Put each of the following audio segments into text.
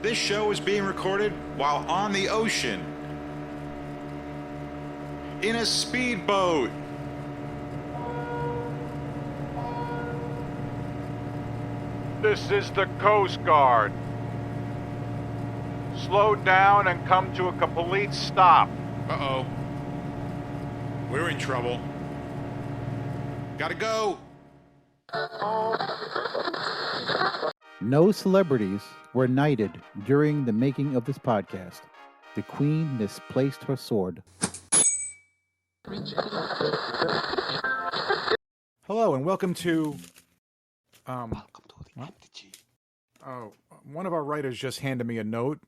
This show is being recorded while on the ocean. In a speedboat. This is the Coast Guard. Slow down and come to a complete stop. Uh-oh. We're in trouble. Gotta go. No celebrities were knighted during the making of this podcast. The Queen misplaced her sword. Hello and welcome to one of our writers just handed me a note.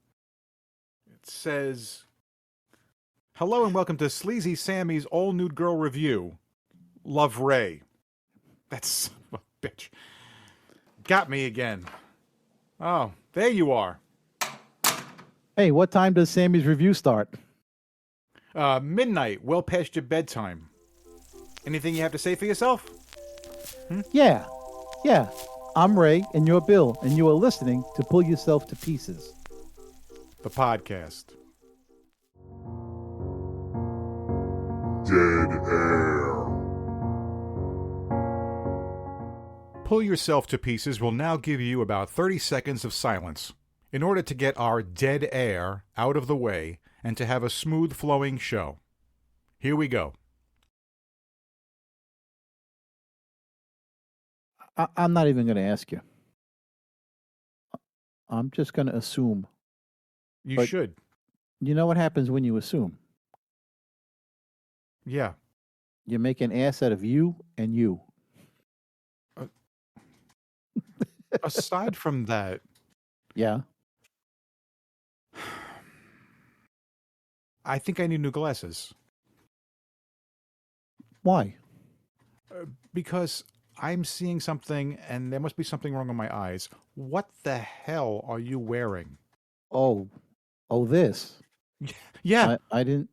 It says, "Hello and welcome to Sleazy Sammy's All Nude Girl Review. Love, Ray." That's son of a bitch. Got me again. Oh, there you are. Hey, what time does Sammy's review start? Midnight, well past your bedtime. Anything you have to say for yourself? Yeah. I'm Ray, and you're Bill, and you are listening to Pull Yourself to Pieces. The podcast. Dead air. Pull Yourself to Pieces will now give you about 30 seconds of silence in order to get our dead air out of the way and to have a smooth flowing show. Here we go. I'm not even going to ask you. I'm just going to assume. You should. You know what happens when you assume? Yeah. You make an ass out of you and you. Aside from that, Yeah. I think I need new glasses. Why? Because I'm seeing something and there must be something wrong with my eyes. What the hell are you wearing? Oh, this. Yeah. I didn't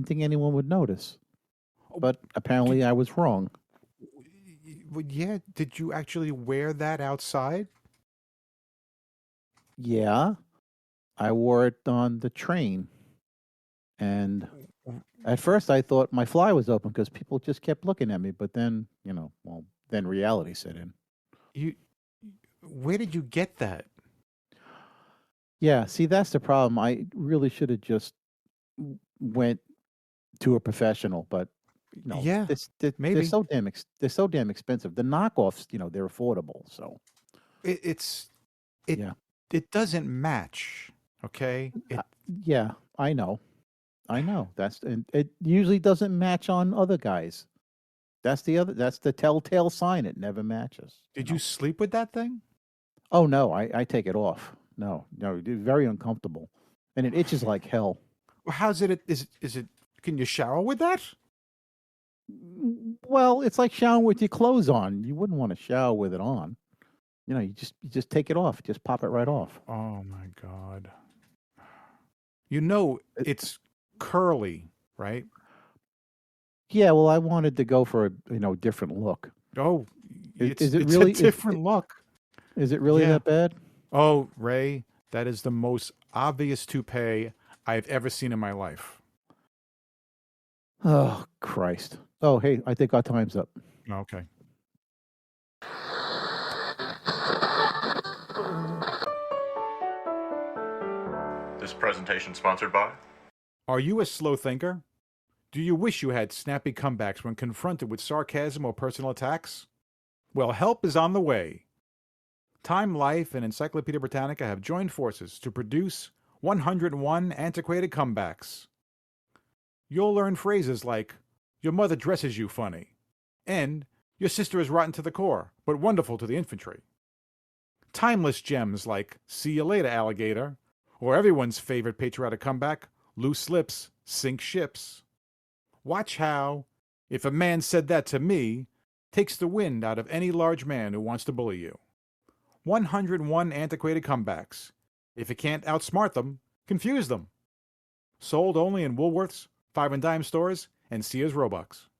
think anyone would notice. But apparently I was wrong. Well, yeah. Did you actually wear that outside? Yeah. I wore it on the train. And at first I thought my fly was open because people just kept looking at me. But then, then reality set in. Where did you get that? Yeah, see, that's the problem. I really should have just went to a professional, but Yeah, they're maybe. so they're so damn expensive. The knockoffs, they're affordable. So It doesn't match. Okay. yeah, I know. And it usually doesn't match on other guys. That's the telltale sign. It never matches. Did you sleep with that thing? Oh no, I take it off. No, it's very uncomfortable, and it itches like hell. Well, how's it? Is it? Can you shower with that? Well, it's like showering with your clothes on. You wouldn't want to shower with it on. You just take it off. Just pop it right off. Oh my God. It's curly, right? Yeah, well, I wanted to go for a different look. Oh, Is it really a different look? Is it really that bad? Oh, Ray, that is the most obvious toupee I've ever seen in my life. Oh, Christ. Oh, hey, I think our time's up. Okay. This presentation sponsored by... Are you a slow thinker? Do you wish you had snappy comebacks when confronted with sarcasm or personal attacks? Well, help is on the way. Time Life and Encyclopedia Britannica have joined forces to produce 101 antiquated comebacks. You'll learn phrases like, "Your mother dresses you funny," and "Your sister is rotten to the core, but wonderful to the infantry." Timeless gems like "See you later, alligator," or everyone's favorite patriotic comeback, "Loose lips sink ships." Watch how, "If a man said that to me," takes the wind out of any large man who wants to bully you. 101 antiquated comebacks. If you can't outsmart them, confuse them. Sold only in Woolworths, 5 and dime stores, and Sears Roebucks.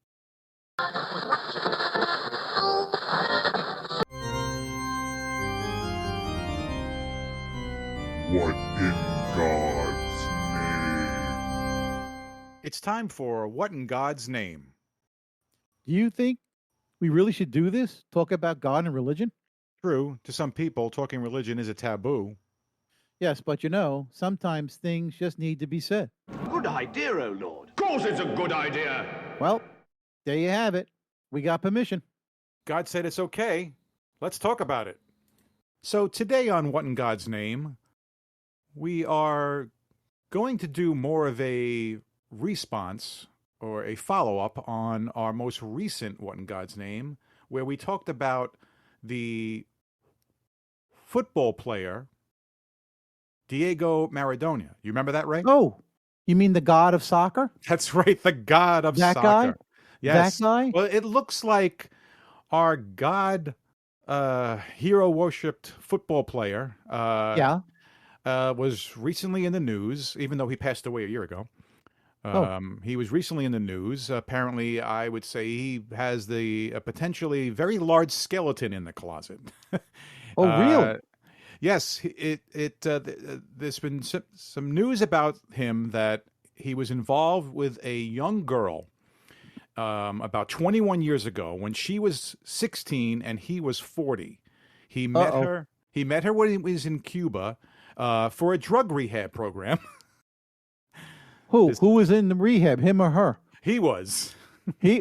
What in God's name? It's time for What in God's Name? Do you think we really should do this? Talk about God and religion? True, to some people, talking religion is a taboo. Yes, but sometimes things just need to be said. Good idea, oh Lord. Of course it's a good idea. Well, there you have it. We got permission. God said it's okay. Let's talk about it. So today on What in God's Name, we are going to do more of a response or a follow-up on our most recent What in God's Name, where we talked about the football player Diego Maradona. You remember that, Ray? Oh, you mean the god of soccer? That's right, the god of That soccer. guy? Yes. That guy? Well, it looks like our god hero worshipped football player Yeah. was recently in the news, even though he passed away a year ago. He was recently in the news. Apparently, I would say he has a potentially very large skeleton in the closet. Oh, really? Yes, there's been some news about him that he was involved with a young girl about 21 years ago when she was 16 and he was 40. He met her. He met her when he was in Cuba for a drug rehab program. Who was in the rehab? Him or her? He was.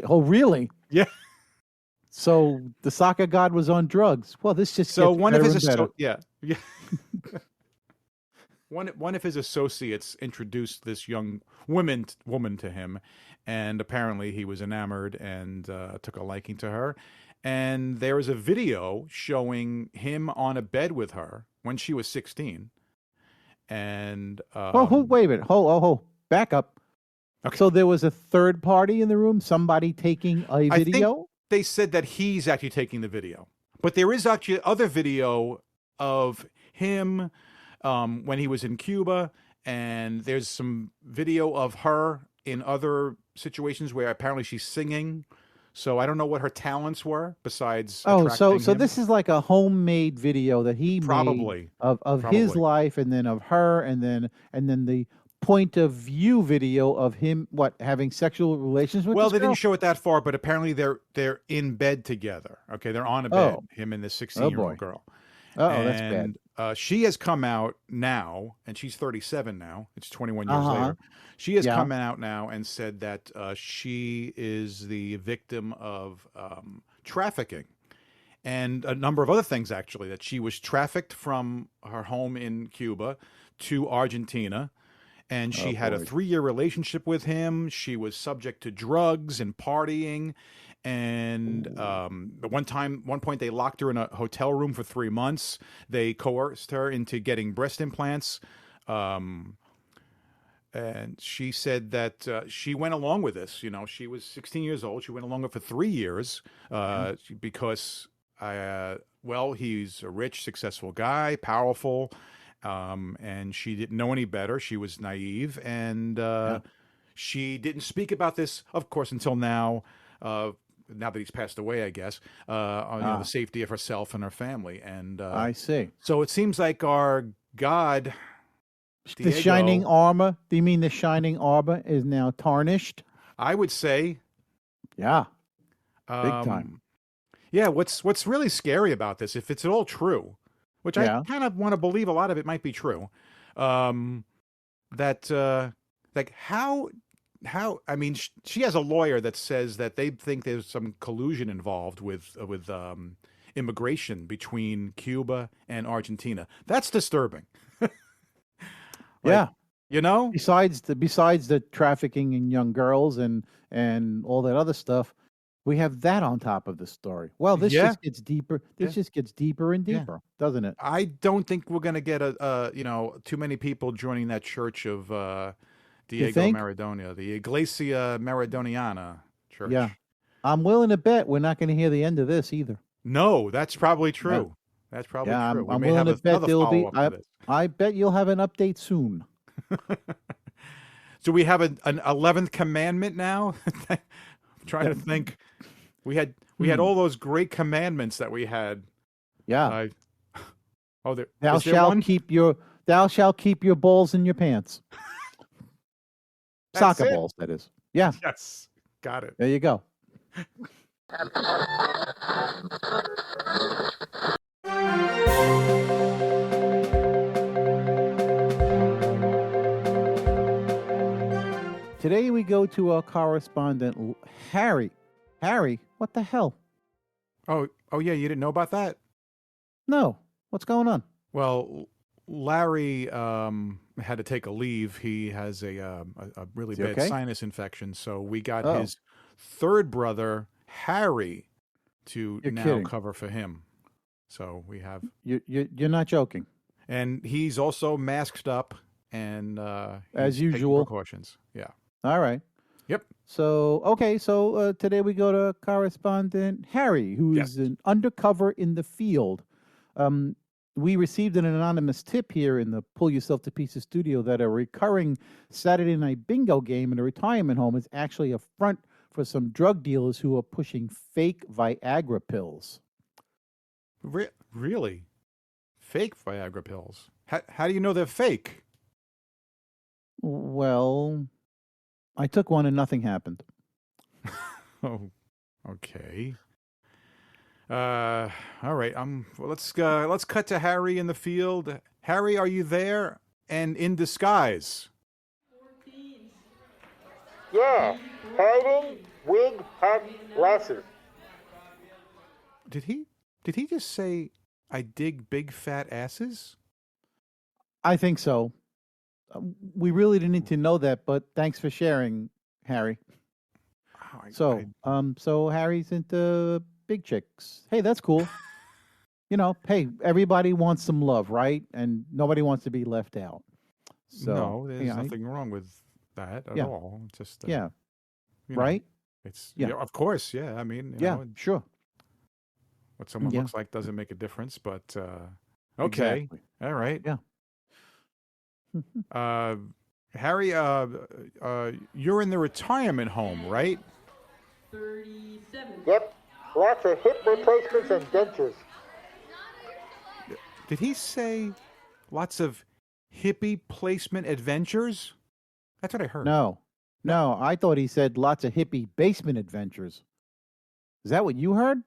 Oh, really? Yeah. So the soccer god was on drugs. Well, this just So gets one of better his and better. yeah. One of his associates introduced this young woman to him, and apparently he was enamored and took a liking to her. And there is a video showing him on a bed with her when she was 16. And Wait a minute. Hold. Back up. Okay. So there was a third party in the room, somebody taking a I think video? they said that he's actually taking the video, but there is actually other video of him when he was in Cuba, and there's some video of her in other situations where apparently she's singing. So I don't know what her talents were besides. So him. this is like a homemade video that he Probably. made of his life, and then of her, and then the point of view video of him having sexual relations with. Well, this they girl? didn't show it that far, but apparently they're in bed together. Okay, they're on a bed. Him and this 16-year-old girl. Oh, that's bad. She has come out now, and she's 37 now. It's 21 years later. She has come out now and said that she is the victim of trafficking and a number of other things, actually, that she was trafficked from her home in Cuba to Argentina. And she had a 3-year relationship with him. She was subject to drugs and partying. And at one point, they locked her in a hotel room for 3 months. They coerced her into getting breast implants. And she said that she went along with this. You know, she was 16 years old. She went along with it for 3 years because, he's a rich, successful guy, powerful. And she didn't know any better. She was naive, and she didn't speak about this, of course, until now. Now that he's passed away, I guess, on the safety of herself and her family. And I see. So it seems like our God, The Diego, shining armor. Do you mean the shining armor is now tarnished? I would say, Yeah, big time. Yeah. What's really scary about this, if it's all true, which I kind of want to believe a lot of it might be true, that like how I mean, she has a lawyer that says that they think there's some collusion involved with immigration between Cuba and Argentina. That's disturbing. Yeah. You know, Besides the trafficking in young girls and all that other stuff, we have that on top of the story. Well, this just gets deeper. This just gets deeper and deeper, doesn't it? I don't think we're going to get too many people joining that church of Diego Maradona, the Iglesia Maradoniana church. Yeah, I'm willing to bet we're not going to hear the end of this either. No, that's probably true. No. That's probably true. We I'm may willing have to bet another there'll be. follow-up to this. I bet you'll have an update soon. Do we have an 11th commandment now? I'm trying to think. We had all those great commandments that we had. Yeah. Thou shalt keep your Thou shalt keep your balls in your pants. That's Soccer it? balls, that is. Yeah, Yes. Got it. there you go. Today we go to our correspondent, Harry. Harry, what the hell? Oh, yeah, you didn't know about that? No, what's going on? Well, Larry had to take a leave. He has a really Is he bad okay? sinus infection, so we got Oh. his third brother, Harry, to You're now kidding. cover for him. So we have, You're not joking. and he's also masked up and As he's taking usual. precautions. Yeah. All right. Yep. So, okay, so today we go to correspondent Harry, who is an undercover in the field. We received an anonymous tip here in the Pull Yourself to Pieces studio that a recurring Saturday night bingo game in a retirement home is actually a front for some drug dealers who are pushing fake Viagra pills. Really? Fake Viagra pills? How do you know they're fake? Well, I took one and nothing happened. Oh, okay. All right. Well, let's cut to Harry in the field. Harry, are you there? And in disguise. Yeah, hiding, wig, hat, glasses. Did he just say I dig big fat asses? I think so. We really didn't need to know that, but thanks for sharing, Harry. Oh, So Harry's into big chicks. Hey, that's cool. Hey, everybody wants some love, right? And nobody wants to be left out. So no, there's yeah, nothing wrong with that at Yeah. all. It's just yeah, you know, right? It's Yeah. of course, yeah. I mean, you Yeah, know, sure. what someone Yeah. looks like doesn't make a difference, but okay, Exactly. all right. Yeah. Harry, you're in the retirement home, right? Yep, lots of hip replacements and dentures. Did he say lots of hippie placement adventures? That's what I heard. No, I thought he said lots of hippie basement adventures. Is that what you heard?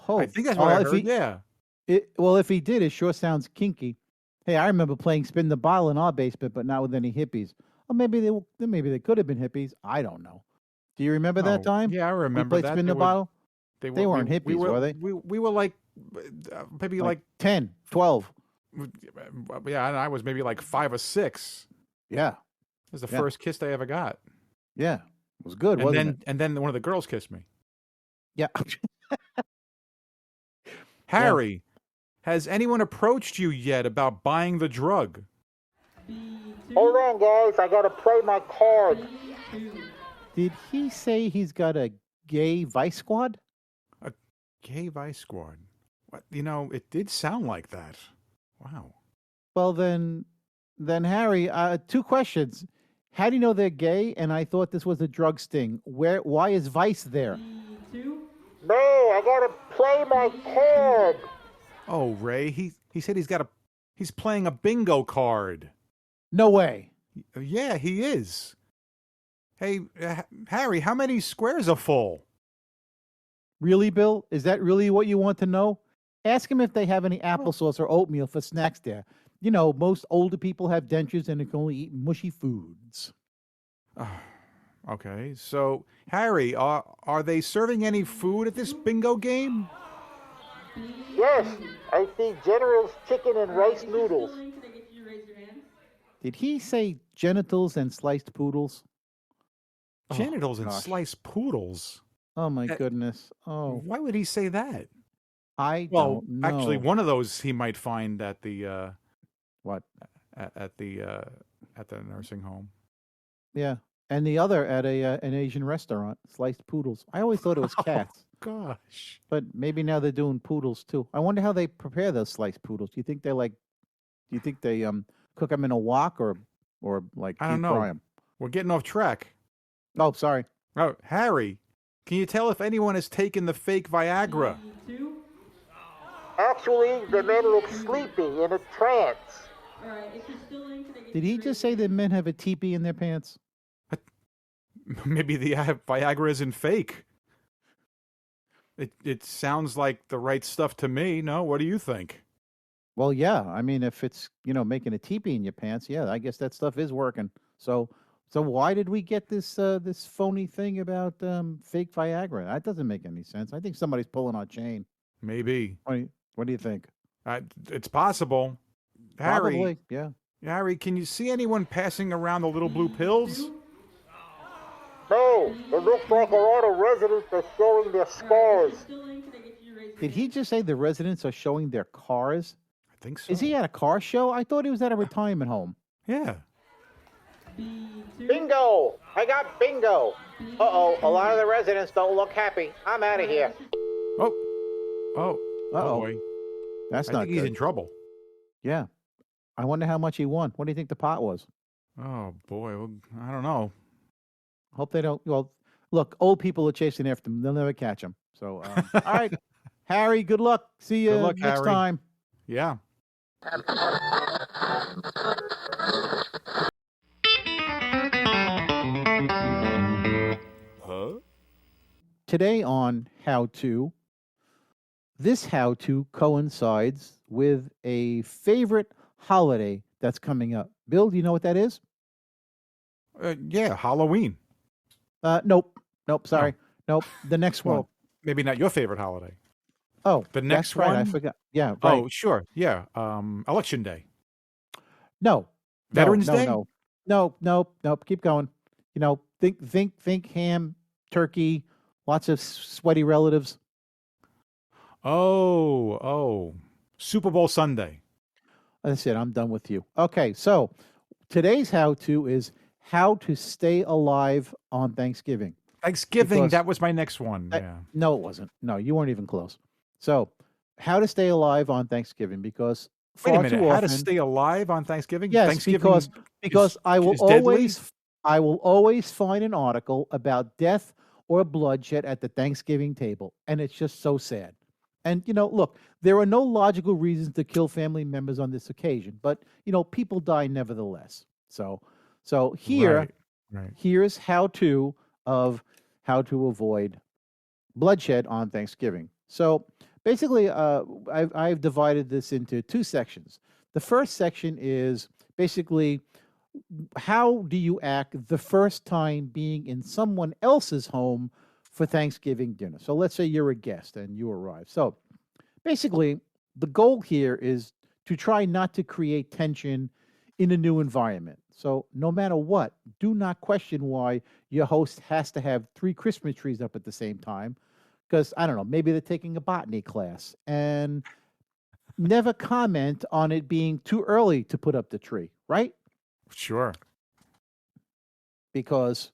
Oh, I think that's what I if heard. he- Yeah. Well, if he did, it sure sounds kinky. Hey, I remember playing spin the bottle in our basement, but not with any hippies. Or maybe they could have been hippies. I don't know. Do you remember that Oh, time? Yeah, I We remember played that. spin the bottle. They weren't we hippies, were they? We were like maybe like 10, 12. yeah, and I was maybe like 5 or 6. Yeah, It was the Yeah. first kiss I ever got. yeah. It was good, And wasn't it? then one of the girls kissed me. Yeah. Harry, has anyone approached you yet about buying the drug? Hold on, guys, I gotta play my card. Did he say he's got a gay vice squad? Gay Vice Squad. What? It did sound like that. Wow. Well, then Harry, 2 questions. How do you know they're gay? And I thought this was a drug sting. Why is Vice there? No, I gotta play my card. Oh, Ray, he said he's playing a bingo card. No way. Yeah, he is. Hey, Harry, how many squares are full? Really, Bill? Is that really what you want to know? Ask him if they have any applesauce or oatmeal for snacks there. Most older people have dentures and they can only eat mushy foods. Okay, so Harry, are they serving any food at this bingo game? Yes, I see General's chicken and rice noodles. Did he say genitals and sliced poodles? Genitals and gosh. sliced poodles. Oh my goodness. Oh, Why would he say that? I Well, don't know. actually, one of those he might find at the What? at the nursing home. Yeah. And the other at an Asian restaurant, sliced poodles. I always thought it was cats, Gosh. but maybe now they're doing poodles too. I wonder how they prepare those sliced poodles. Do you think they cook them in a wok or like I don't deep fry know. 'em? We're getting off track. Oh, sorry. Oh, Harry, can you tell if anyone has taken the fake Viagra? Actually, the men look sleepy in a trance. Did he just say that men have a teepee in their pants? Maybe the Viagra isn't fake. It sounds like the right stuff to me. No, what do you think? Well, yeah. I mean, if it's making a teepee in your pants, yeah, I guess that stuff is working. So why did we get this this phony thing about fake Viagra? That doesn't make any sense. I think somebody's pulling our chain. Maybe. What do you think? It's possible. Harry, Probably, yeah. Harry, can you see anyone passing around the little blue pills? No, it looks like a lot of residents are showing their scars. Did he just say the residents are showing their cars? I think so. Is he at a car show? I thought he was at a retirement home. Yeah. Bingo! I got bingo! Uh-oh, a lot of the residents don't look happy. I'm out of here. Oh, boy. That's I not think he's good. in trouble. Yeah. I wonder how much he won. What do you think the pot was? Oh, boy. Well, I don't know. Hope they don't. Well, look, old people are chasing after him. They'll never catch him. So, all right. Harry, good luck. See you Good luck, next Harry. time. Yeah. Today on How To, this How To coincides with a favorite holiday that's coming up. Bill, do you know what that is? Yeah, Halloween. Nope. Sorry. Nope. The next one. Well, maybe not your favorite holiday. Oh, The next that's right. I one? forgot. Yeah. Right. Oh, sure. Yeah. Election Day. No. Veterans Day? No. Keep going. Think ham, turkey, lots of sweaty relatives. Oh. Super Bowl Sunday. That's it. I'm done with you. Okay. So today's how to is how to stay alive on Thanksgiving. Thanksgiving. Because- That was my next one. Yeah. No, it wasn't. No, you weren't even close. So, how to stay alive on Thanksgiving because Wait a far minute. too How often, to stay alive on Thanksgiving? yes, Thanksgiving because I will is deadly? always find an article about death or bloodshed at the Thanksgiving table, and it's just so sad. And look, there are no logical reasons to kill family members on this occasion, but people die nevertheless. So here, Right. here's how to avoid bloodshed on Thanksgiving. So basically, I've divided this into two sections. The first section is basically how do you act the first time being in someone else's home for Thanksgiving dinner. So let's say you're a guest and you arrive. So basically, the goal here is to try not to create tension in a new environment. So no matter what, do not question why your host has to have 3 Christmas trees up at the same time. Because, I don't know, maybe they're taking a botany class. And never comment on it being too early to put up the tree, right? Sure. Because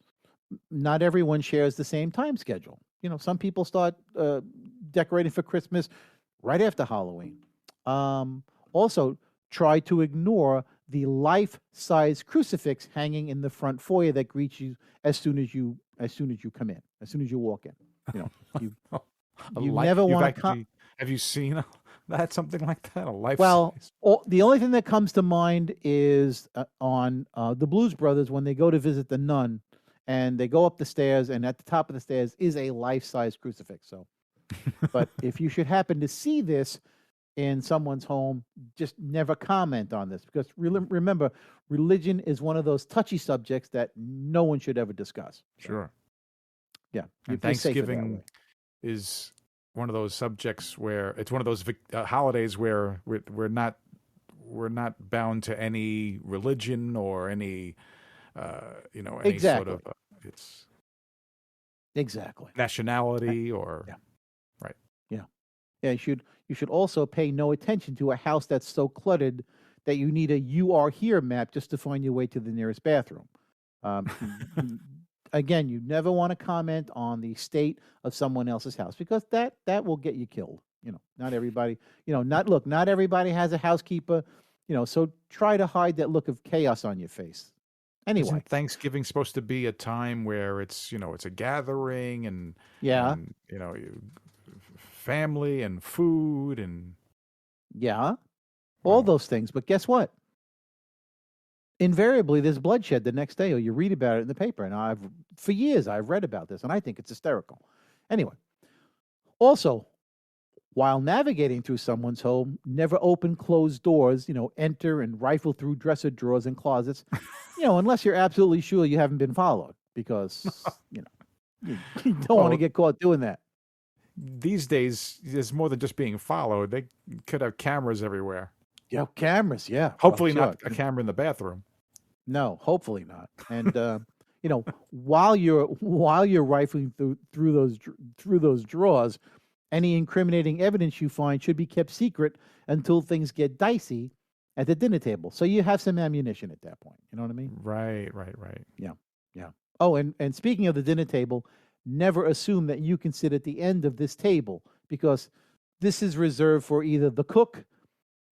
not everyone shares the same time schedule. Some people start decorating for Christmas right after Halloween. Also, try to ignore the life-size crucifix hanging in the front foyer that greets you as soon as you come in, as soon as you walk in. You never want to. Have you seen that? Something like that? A life Well, size? the only thing that comes to mind is on the Blues Brothers when they go to visit the nun, and they go up the stairs, and at the top of the stairs is a life-size crucifix. So, but if you should happen to see this in someone's home, just never comment on this because remember, religion is one of those touchy subjects that no one should ever discuss. So, Sure. yeah, And you're safer that Thanksgiving way. is one of those subjects where it's one of those holidays where we're not bound to any religion or any any Exactly. sort of it's Exactly. nationality or Yeah. Yeah, you should also pay no attention to a house that's so cluttered that you need a "you are here" map just to find your way to the nearest bathroom. Again, you never want to comment on the state of someone else's house because that will get you killed. Not everybody. Not everybody has a housekeeper. So try to hide that look of chaos on your face. Anyway, Isn't Thanksgiving supposed to be a time where it's it's a gathering and yeah, and, family and food and Yeah, all Oh. those things. But guess what? Invariably, there's bloodshed the next day, or you read about it in the paper. And for years, I've read about this, and I think it's hysterical. Anyway, also, while navigating through someone's home, never open closed doors, enter and rifle through dresser drawers and closets, unless you're absolutely sure you haven't been followed, because, you don't want to Well, get caught doing that. these days, there's more than just being followed. They could have cameras everywhere. Yeah, cameras, yeah. Hopefully Well, not a camera in the bathroom. No, hopefully not. And while you're rifling through those drawers, any incriminating evidence you find should be kept secret until things get dicey at the dinner table. So you have some ammunition at that point. You know what I mean? Right. Yeah. Oh, and speaking of the dinner table, never assume that you can sit at the end of this table, because this is reserved for either the cook,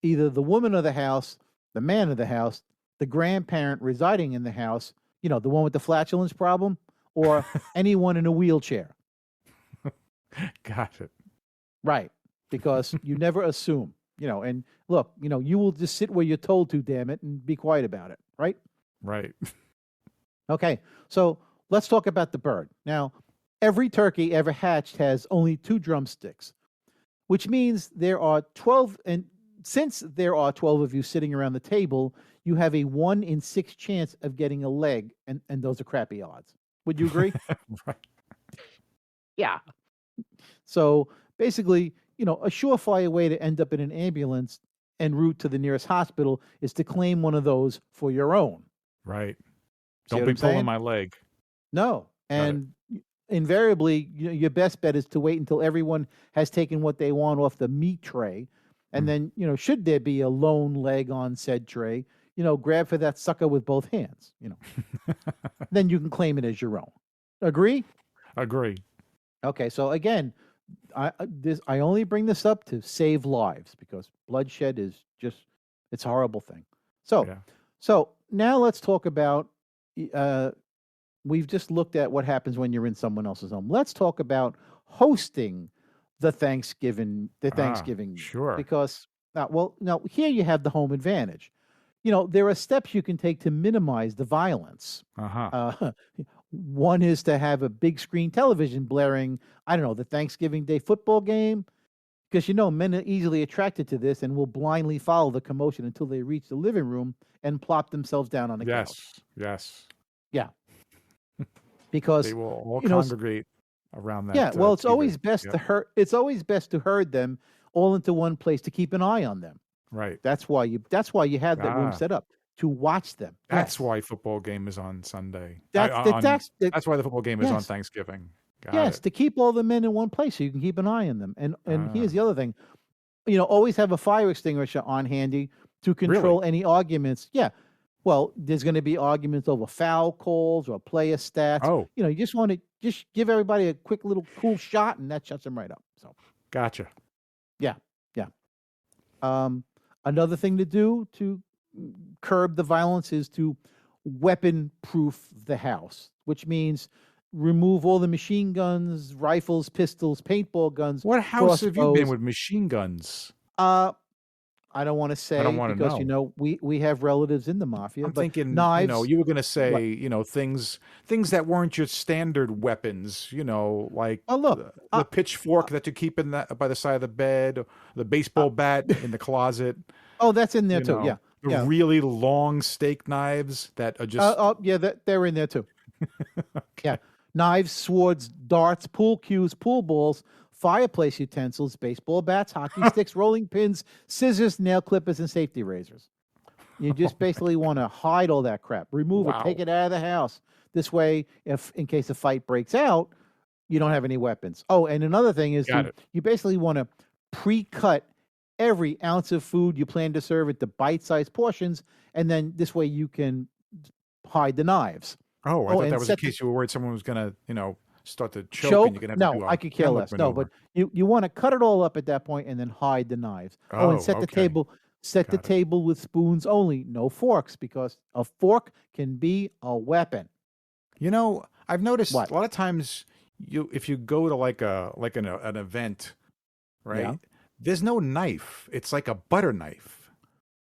either the woman of the house, the man of the house, the grandparent residing in the house, the one with the flatulence problem, or anyone in a wheelchair. Got it. Right. Because you never assume, and look, you will just sit where you're told to, damn it, and be quiet about it. Right. Right. Okay. So let's talk about the bird. Now, every turkey ever hatched has only 2 drumsticks, which means there are 12. And since there are 12 of you sitting around the table, you have a 1 in 6 chance of getting a leg. And those are crappy odds. Would you agree? Right. Yeah. So basically, a surefire way to end up in an ambulance en route to the nearest hospital is to claim one of those for your own. Right. See Don't what be I'm pulling saying? my leg. No. And invariably, your best bet is to wait until everyone has taken what they want off the meat tray. And then, should there be a lone leg on said tray, grab for that sucker with both hands, then you can claim it as your own. Agree? Agree. Okay. So again, I only bring this up to save lives, because bloodshed is it's a horrible thing. So, Yeah. so now let's talk about, we've just looked at what happens when you're in someone else's home. Let's talk about hosting the Thanksgiving Sure. because now here you have the home advantage. There are steps you can take to minimize the violence. Uh-huh. One is to have a big screen television blaring, I don't know, the Thanksgiving Day football game, because men are easily attracted to this and will blindly follow the commotion until they reach the living room and plop themselves down on the couch. Yes. Yeah. Because They will all you know, s- congregate around that. yeah, well, it's TV. always best Yep. to herd them all into one place to keep an eye on them. Right. That's why you have that room Ah. set up to watch them. That's Yes. why football game is on Sunday. That's That's why the football game is on yes. Thanksgiving. Got Yes, it. to keep all the men in one place so you can keep an eye on them. And here's Ah. the other thing. Always have a fire extinguisher on handy to control any arguments. Yeah. Well, there's going to be arguments over foul calls or player stats. Oh, You just want to just give everybody a quick little cool shot, and that shuts them right up. So, gotcha. yeah. Another thing to do to curb the violence is to weapon-proof the house, which means remove all the machine guns, rifles, pistols, paintball guns. What house have you been crossbows. with machine guns? I don't want to say wanna because know. we have relatives in the mafia. I'm but thinking, knives. you were going to say, things that weren't your standard weapons, like Oh, look, the pitchfork that you keep in by the side of the bed, or the baseball bat in the closet, Oh, that's in there too. know, Yeah, the yeah. really long steak knives that are just Yeah, they're in there too. Yeah, knives, swords, darts, pool cues, pool balls, fireplace utensils, baseball bats, hockey sticks, rolling pins, scissors, nail clippers, and safety razors. You just basically want to hide all that crap, remove it, take Wow. it out of the house. This way, if in case a fight breaks out, you don't have any weapons. Oh, and another thing is Got it. you basically want to pre-cut every ounce of food you plan to serve into bite-sized portions, and then this way you can hide the knives. Oh, I thought and that was in set the- case you were worried someone was going to, start to choke, Choke? and you're going to have to No, do I could care Heimlich less. No, but maneuver. you want to cut it all up at that point and then hide the knives. Oh, and Oh, set the okay. table. Set the Got it. table with spoons only, no forks, because a fork can be a weapon. I've noticed What? a lot of times if you go to like an event, right? Yeah. There's no knife. It's like a butter knife.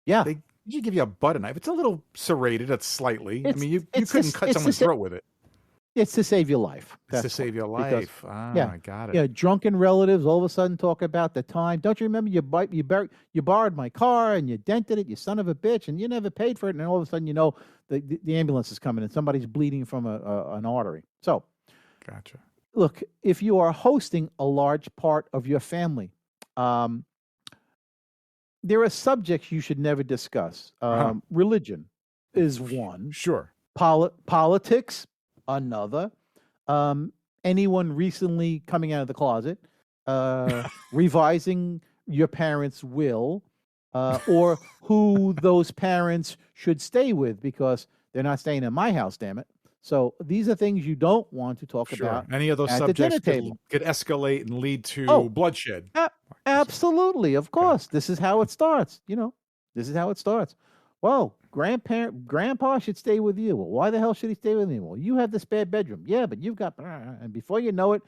Yeah. They usually give you a butter knife. It's a little serrated. It's slightly. I It's- mean, you it's couldn't just- cut it's someone's just a- throat with it. It's to save your life. It's to That's save your why. Because- life. Ah, yeah, I got it. Yeah, drunken relatives all of a sudden talk about the time. Don't you remember you borrowed my car and you dented it, you son of a bitch, and you never paid for it, and then all of a sudden you know the ambulance is coming and somebody's bleeding from an artery. So, Gotcha. look, if you are hosting a large part of your family, there are subjects you should never discuss. Religion is one. Sure. Politics, another. Anyone recently coming out of the closet, revising your parents' will, or who those parents should stay with because they're not staying in my house, damn it. So these are things you don't want to talk Sure. about. Any of those at the subjects dinner table. could escalate and lead to Oh. bloodshed. Absolutely, of course. This is how it starts. This is how it starts. Well, grandpa should stay with you. Well, why the hell should he stay with me? Well, you have the spare bedroom. Yeah, but you've got, and before you know it,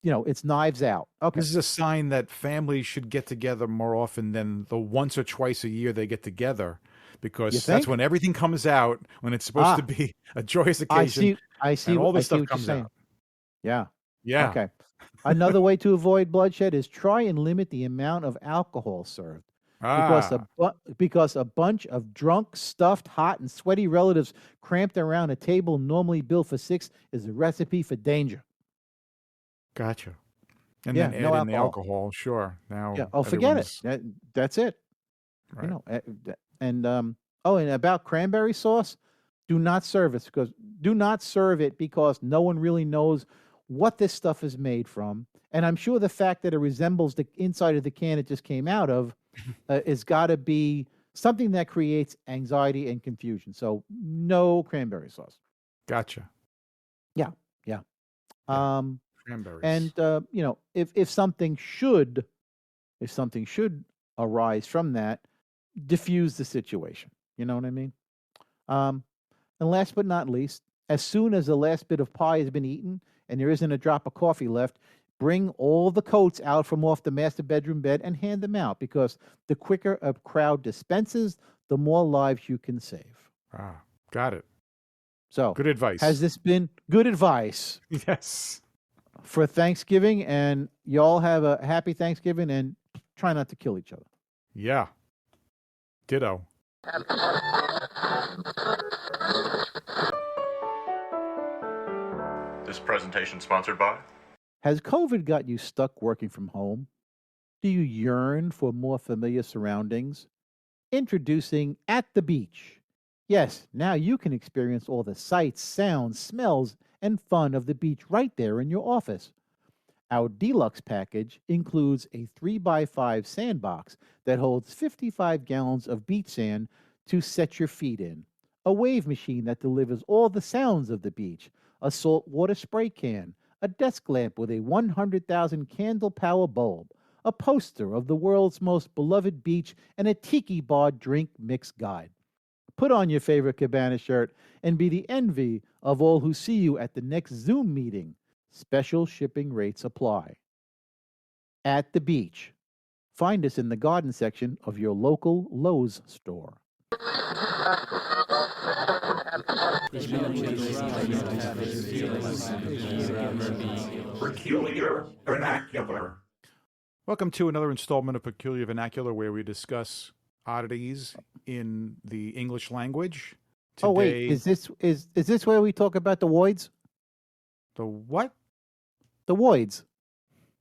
it's knives out. Okay. This is a sign that families should get together more often than the once or twice a year they get together, because You that's think? when everything comes out, when it's supposed to be a joyous occasion. I see. and all I this see stuff what you're comes saying. out. Yeah. Yeah. Okay. Another way to avoid bloodshed is try and limit the amount of alcohol served. Because a bunch of drunk, stuffed, hot, and sweaty relatives cramped around a table normally built for 6 is a recipe for danger. Gotcha. And Yeah, then no add in the alcohol. alcohol. Sure. Now, Yeah. Oh, forget it. everyone's- That's it. Right. And about cranberry sauce, do not serve it because no one really knows what this stuff is made from. And I'm sure the fact that it resembles the inside of the can it just came out of is got to be something that creates anxiety and confusion. So no cranberry sauce. Gotcha. Yeah. Cranberries. And if something should arise from that, diffuse the situation. You know what I mean? And last but not least, as soon as the last bit of pie has been eaten and there isn't a drop of coffee left, bring all the coats out from off the master bedroom bed and hand them out, because the quicker a crowd dispenses, the more lives you can save. Got it. So, Good advice. has this been good advice Yes. for Thanksgiving? And y'all have a happy Thanksgiving and try not to kill each other. Yeah. Ditto. This presentation sponsored by Has COVID got you stuck working from home? Do you yearn for more familiar surroundings? Introducing At the Beach. Yes, now you can experience all the sights, sounds, smells, and fun of the beach right there in your office. Our deluxe package includes a 3x5 sandbox that holds 55 gallons of beach sand to set your feet in, a wave machine that delivers all the sounds of the beach, a saltwater spray can, a desk lamp with a 100,000 candle power bulb, a poster of the world's most beloved beach, and a tiki bar drink mix guide. Put on your favorite Cabana shirt and be the envy of all who see you at the next Zoom meeting. Special shipping rates apply. At the Beach. Find us in the garden section of your local Lowe's store. Peculiar vernacular. Welcome to another installment of Peculiar Vernacular, where we discuss oddities in the English language. Today, Oh wait, is this where we talk about the voids? the what? The voids.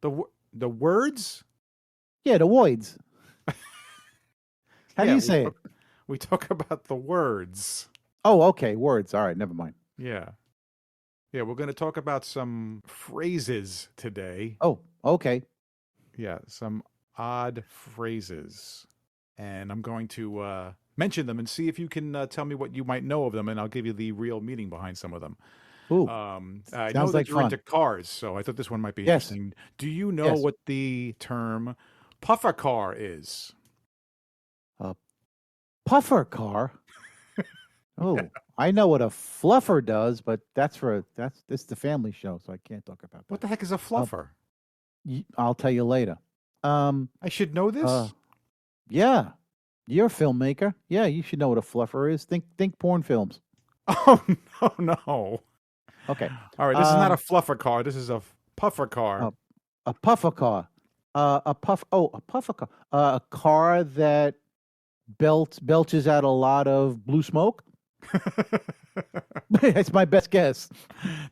The words? Yeah, the voids. How do Yeah, you say it? We talk about the words. Oh, okay, words. All right, never mind. Yeah. Yeah, we're going to talk about some phrases today. Oh, okay. Yeah, some odd phrases. And I'm going to mention them and see if you can tell me what you might know of them, and I'll give you the real meaning behind some of them. Ooh, I know sounds that like you're fun. into cars, so I thought this one might be Yes. interesting. Do you know Yes. what the term puffer car is? Puffer car. Oh, I know what a fluffer does, but this is the family show, so I can't talk about that. What the heck is a fluffer? I'll tell you later. I should know this. Yeah, you're a filmmaker. Yeah, you should know what a fluffer is. Think porn films. Oh no. Okay. All right, this is not a fluffer car. This is a puffer car. A puffer car. A puffer car. A car that belches out a lot of blue smoke. That's my best guess.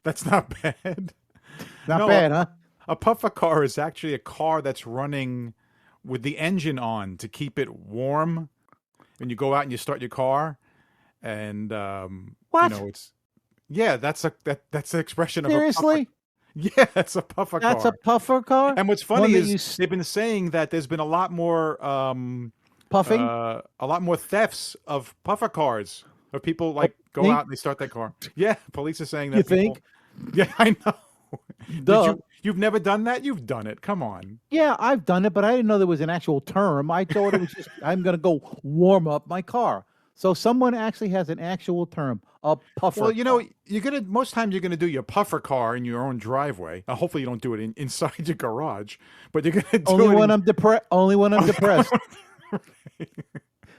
That's not bad. Not bad, huh? A puffer car is actually a car that's running with the engine on to keep it warm. When you go out and you start your car, and What? that's the expression of Seriously? a puffer. Yeah, it's a puffer car. That's a puffer car. And what's funny is they've been saying that there's been a lot more puffing, a lot more thefts of puffer cars. Of people go out and they start their car. Yeah, police are saying that. You think? Yeah, I know. Duh. You've never done that? You've done it. Come on. Yeah, I've done it, but I didn't know there was an actual term. I thought it was just I'm going to go warm up my car. So someone actually has an actual term, a puffer. Well, most times you're gonna do your puffer car in your own driveway. Hopefully, you don't do it inside your garage, but you're gonna do only it when I'm depressed. Only when I'm depressed.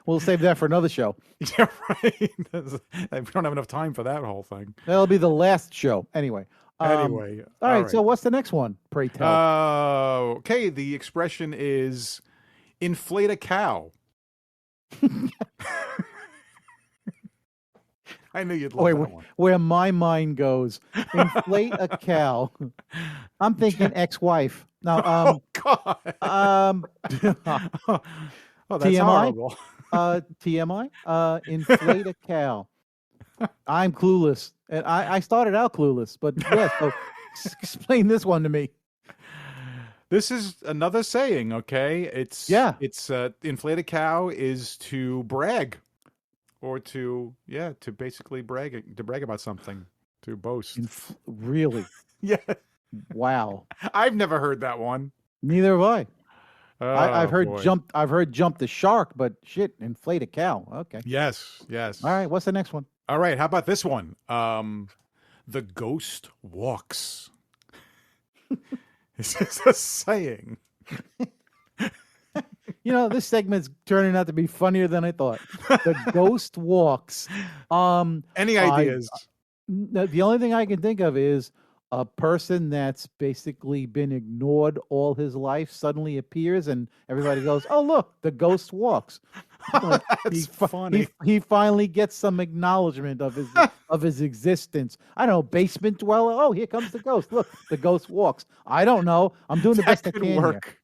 We'll save that for another show. Yeah, right. We don't have enough time for that whole thing. That'll be the last show. Anyway. All right. So what's the next one? Pray tell. Okay. The expression is inflate a cow. I knew you'd love that one. Where my mind goes, inflate a cow. I'm thinking ex-wife. Now, oh God. Oh, that's TMI? horrible. TMI. Inflate a cow. I'm clueless, and I started out clueless, but yeah. So explain this one to me. This is another saying. Okay, it's inflate a cow is to brag. Or to basically brag about something, to boast. Really? Yeah. Wow. I've never heard that one. Neither have I. Oh, I've heard boy. jump. I've heard jump the shark, but shit, inflate a cow. Okay. Yes. All right. What's the next one? All right. How about this one? The ghost walks. This is a saying. This segment's turning out to be funnier than I thought. The ghost walks. Any ideas? The only thing I can think of is a person that's basically been ignored all his life suddenly appears, and everybody goes, "Oh, look, the ghost walks." Like, That's funny. He finally gets some acknowledgement of his existence. I don't know, basement dweller. Oh, here comes the ghost. Look, the ghost walks. I don't know. I'm doing the best I can here. Work.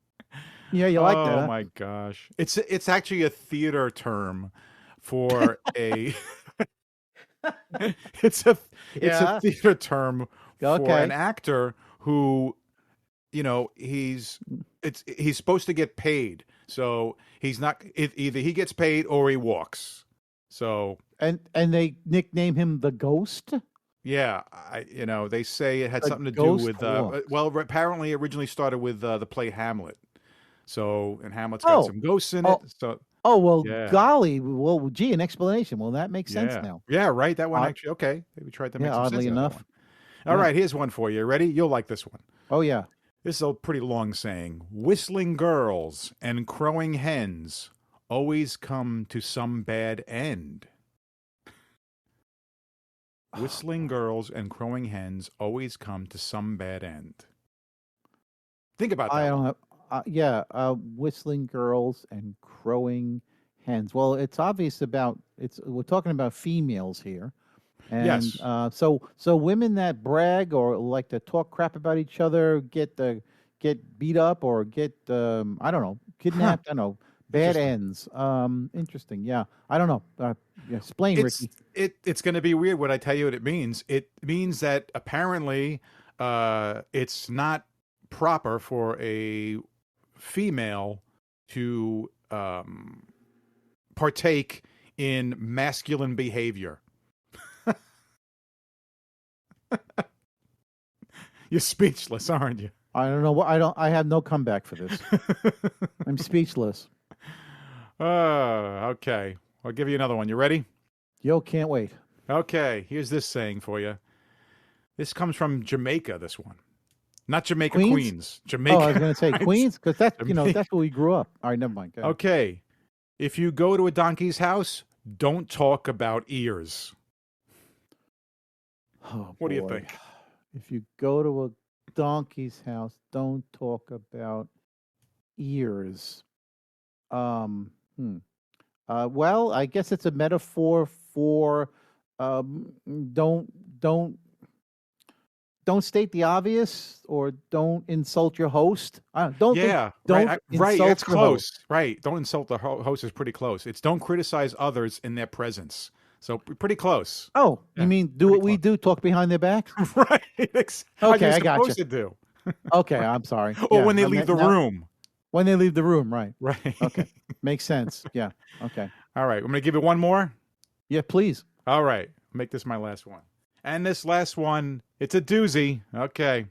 Yeah, you like that? Oh huh? my gosh! It's actually a theater term for a. It's a theater term for an actor who, he's supposed to get paid, so he's not. Either he gets paid or he walks. So and they nickname him the Ghost. Yeah, they say it had something to do with. Apparently, it originally started with the play Hamlet. So, and Hamlet's got some ghosts in it. So, golly. Well, gee, an explanation. Well, that makes sense now. Yeah, right. That one actually, okay. Maybe tried to make some oddly sense enough. All right, here's one for you. Ready? You'll like this one. Oh, yeah. This is a pretty long saying. Whistling girls and crowing hens always come to some bad end. Whistling girls and crowing hens always come to some bad end. Think about that. I don't have. Whistling girls and crowing hens. Well, it's obvious we're talking about females here. And yes. So women that brag or like to talk crap about each other get beat up or get I don't know, kidnapped. I don't know, bad ends. Interesting. Yeah, I don't know. Explain, Ricky. It's going to be weird when I tell you what it means. It means that apparently it's not proper for a female to partake in masculine behavior. You're speechless, aren't you? I don't know what I have no comeback for this. I'm speechless. Okay. I'll give you another one. You ready? Yo, can't wait. Okay, here's this saying for you. This comes from Jamaica, this one. Not Jamaica, Queens? Queens. Jamaica. Oh, I was going to say Queens because that's Jamaica. that's where we grew up. All right, never mind. Go ahead. Okay. If you go to a donkey's house, don't talk about ears. Oh, What do you boy. think? If you go to a donkey's house, don't talk about ears. Well, I guess it's a metaphor for don't don't don't state the obvious or don't insult your host. Don't Yeah, don't right. insult That's your close. host. Right. Don't insult the host is pretty close. It's don't criticize others in their presence. So pretty close. Oh, Yeah, you mean do pretty what we do, talk behind their backs? Right. How Okay, you're I got supposed you. to do. Okay, I'm sorry. Or Yeah, when they I leave meant the now- room. When they leave the room, right? Right. Okay, makes sense. Yeah. Okay. All right. I'm going to give it one more. Yeah, please. All right. Make this my last one. And this last one, it's a doozy. Okay.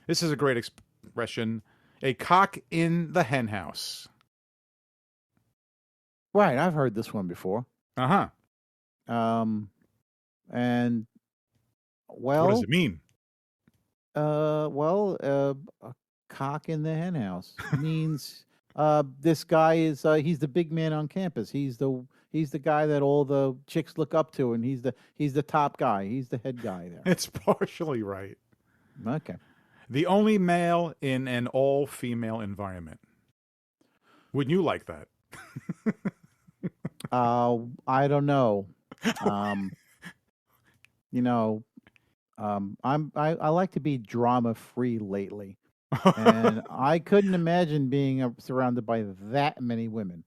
This is a great expression. A cock in the hen house. Right, I've heard this one before. Uh-huh. And well, What does it mean? a cock in the hen house means this guy is he's the big man on campus. He's the guy that all the chicks look up to, and he's the top guy. He's the head guy there. It's partially right. Okay. The only male in an all-female environment. Wouldn't you like that? I don't know. You know, I like to be drama free lately, and I couldn't imagine being surrounded by that many women.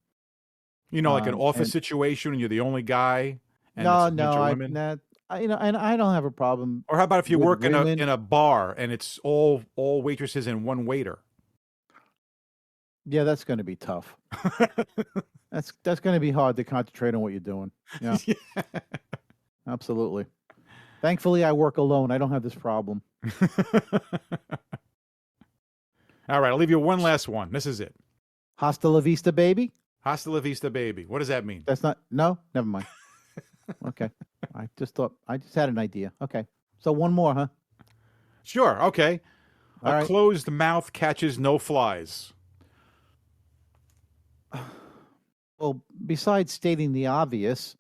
You know, like an office and- situation and you're the only guy and No, it's a bunch no, of women? and I don't have a problem. Or how about if you with work in women. a bar and it's all waitresses and one waiter? Yeah, that's going to be tough. That's going to be hard to concentrate on what you're doing. Yeah, absolutely. Thankfully, I work alone. I don't have this problem. All right, I'll leave you one last one. This is it. Hasta la vista, baby. Hasta la vista, baby. What does that mean? That's not. No, never mind. Okay, I just had an idea. Okay, so one more, huh? Sure, okay. All A right. closed mouth catches no flies. Well, besides stating the obvious,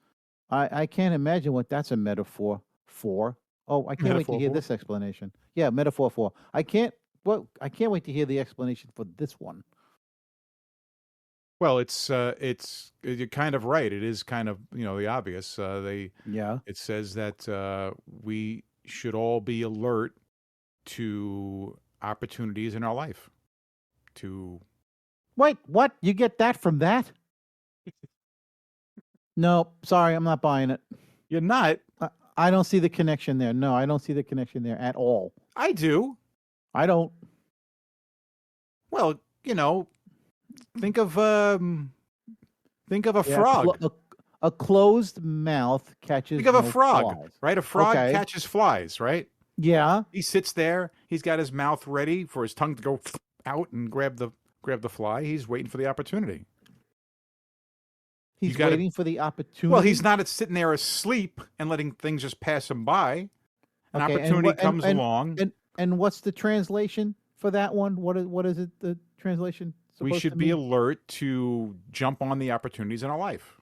I can't imagine what that's a metaphor for. Oh, I can't wait to Metaphor hear for? this explanation. Yeah, metaphor for. I can't wait to hear the explanation for this one. Well, you're kind of right. It is kind of, the obvious. Yeah. It says that we should all be alert to opportunities in our life. Wait, what? You get that from that? No, sorry, I'm not buying it. You're not. I don't see the connection there. No, I don't see the connection there at all. I do. I don't. Well, think of a Yeah, frog. A closed mouth catches. Think of a no frog, flies. right? A frog Okay. catches flies, right? Yeah. He sits there. He's got his mouth ready for his tongue to go out and grab the fly. He's waiting for the opportunity. He's gotta- waiting for the opportunity. Well, he's not sitting there asleep and letting things just pass him by. An Okay, and opportunity what- comes along. And what's the translation for that one? What is it? The translation. We supposed should to be mean? alert to jump on the opportunities in our life.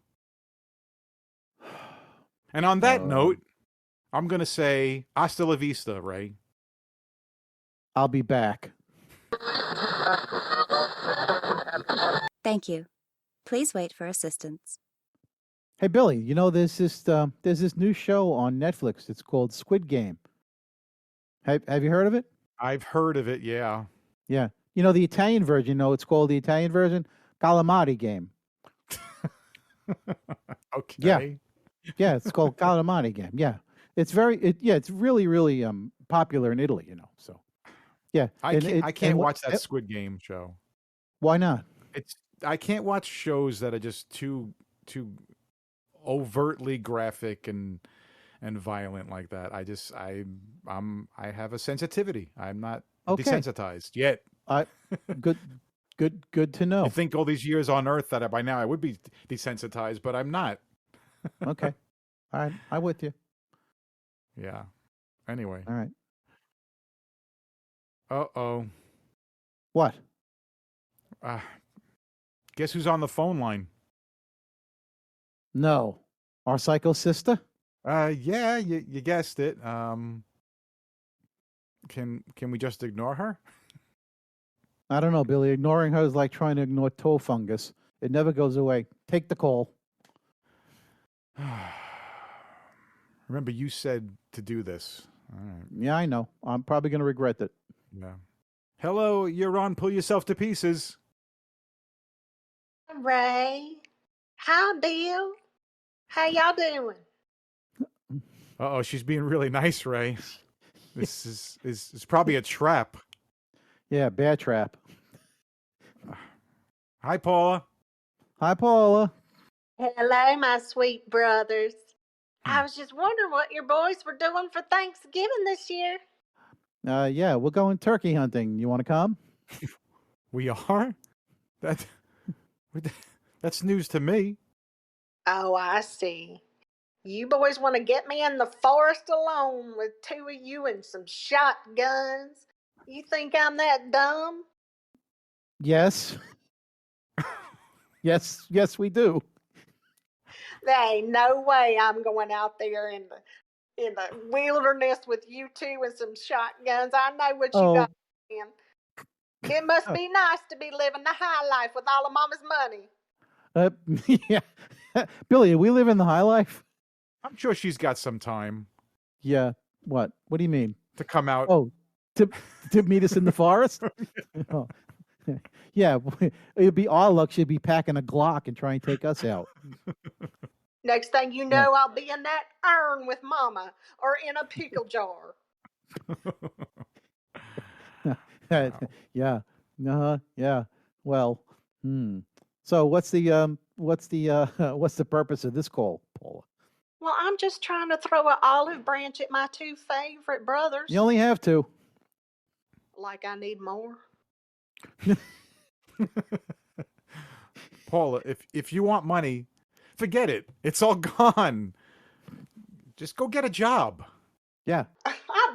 And on that note, I'm going to say hasta la vista, Ray. I'll be back. Thank you. Please wait for assistance. Hey Billy, there's this new show on Netflix. It's called Squid Game. Have you heard of it? I've heard of it, yeah. Yeah. The Italian version. It's called the Italian version, Calamari Game. Okay. Yeah, it's called Calamari Game. Yeah, it's really really popular in Italy. So yeah, I can't watch that Squid Game show. Why not? I can't watch shows that are just too overtly graphic and violent like that. I have a sensitivity. I'm not Okay. desensitized yet. Good to know. I think all these years on Earth that by now I would be desensitized, but I'm not. Okay, all right, I'm with you. Yeah. Anyway. All right. Uh-oh. What? Guess who's on the phone line? No. Our psycho-sister? Yeah, you guessed it. Can we just ignore her? I don't know, Billy. Ignoring her is like trying to ignore toe fungus. It never goes away. Take the call. Remember, you said to do this. All right. Yeah, I know. I'm probably going to regret it. Yeah. Hello, you're on Pull Yourself to Pieces. Ray. Hi, Bill. How y'all doing? Uh-oh, she's being really nice, Ray. This is probably a trap. Yeah, bear trap. Hi, Paula. Hi, Paula. Hello, my sweet brothers. I was just wondering what your boys were doing for Thanksgiving this year. Yeah, we're going turkey hunting. You want to come? We are? That's news to me. Oh, I see. You boys want to get me in the forest alone with two of you and some shotguns? You think I'm that dumb? Yes. Yes, we do. There ain't no way I'm going out there in the wilderness with you two and some shotguns. I know what you got in. It must be nice to be living the high life with all of Mama's money. Yeah. Billy, we live in the high life? I'm sure she's got some time. Yeah. What? What do you mean? To come out. Oh, to meet us in the forest? Oh. Yeah, it'd be our luck. She'd be packing a Glock and try and take us out. Next thing you know, I'll be in that urn with Mama or in a pickle jar. Yeah. Yeah. Well, So what's the purpose of this call, Paula? Well, I'm just trying to throw an olive branch at my two favorite brothers. You only have to. Like I need more. Paula, if you want money, forget it. It's all gone. Just go get a job. Yeah. I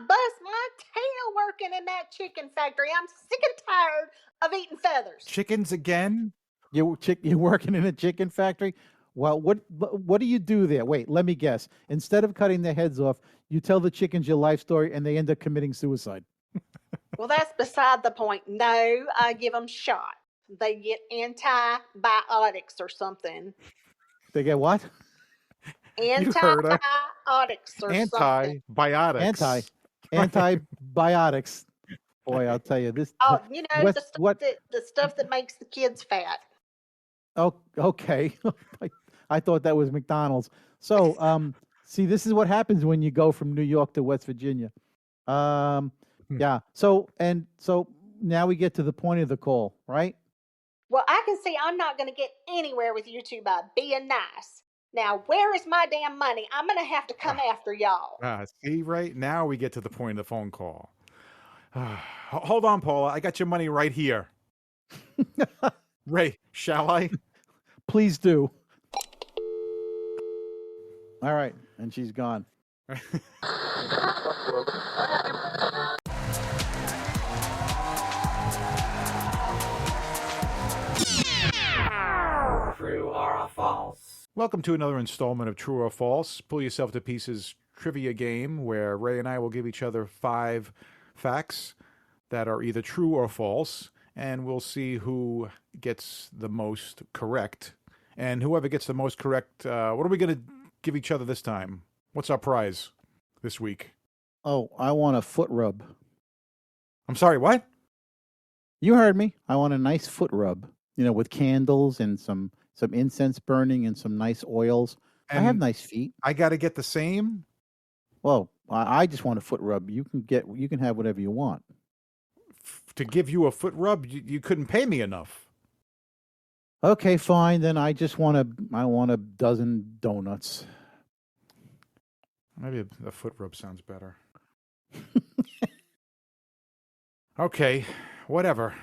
bust my tail working in that chicken factory. I'm sick and tired of eating feathers. Chickens again? You're working in a chicken factory? Well, what do you do there? Wait, let me guess. Instead of cutting their heads off, you tell the chickens your life story and they end up committing suicide. Well, that's beside the point. No, I give them shots. They get antibiotics or something. They get what? Antibiotics or something. Antibiotics. Antibiotics. Boy, I'll tell you this. Oh, you know, the stuff that makes the kids fat. Oh, okay. I thought that was McDonald's. So, see, this is what happens when you go from New York to West Virginia. Yeah. So now we get to the point of the call, right? Well, I can see I'm not going to get anywhere with you two by being nice. Now, where is my damn money? I'm going to have to come after y'all. See, right now we get to the point of the phone call. Hold on, Paula. I got your money right here. Ray, shall I? Please do. All right. And she's gone. True or false? Welcome to another installment of True or False, Pull Yourself to Pieces trivia game, where Ray and I will give each other 5 facts that are either true or false, and we'll see who gets the most correct. And whoever gets the most correct, what are we going to give each other this time? What's our prize this week? Oh, I want a foot rub. I'm sorry, what? You heard me. I want a nice foot rub, with candles and some incense burning and some nice oils. And I have nice feet. I got to get the same? Well, I just want a foot rub. You can have whatever you want. To give you a foot rub, you couldn't pay me enough. Okay, fine. Then I want a dozen donuts. Maybe a foot rub sounds better. Okay, whatever.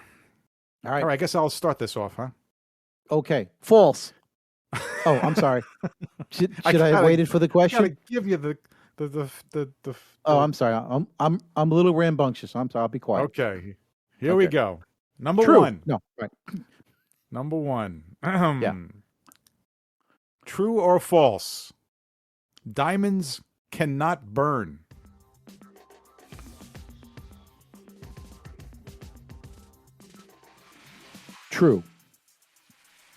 All right. I guess I'll start this off, huh? Okay, false. Oh, I'm sorry. Should I have waited for the question? I gotta give you the Oh, I'm sorry. I'm a little rambunctious. I'm sorry. I'll be quiet. Okay. Here we go. Number True. one. No, right. Number one. Yeah. True or false? Diamonds cannot burn. True.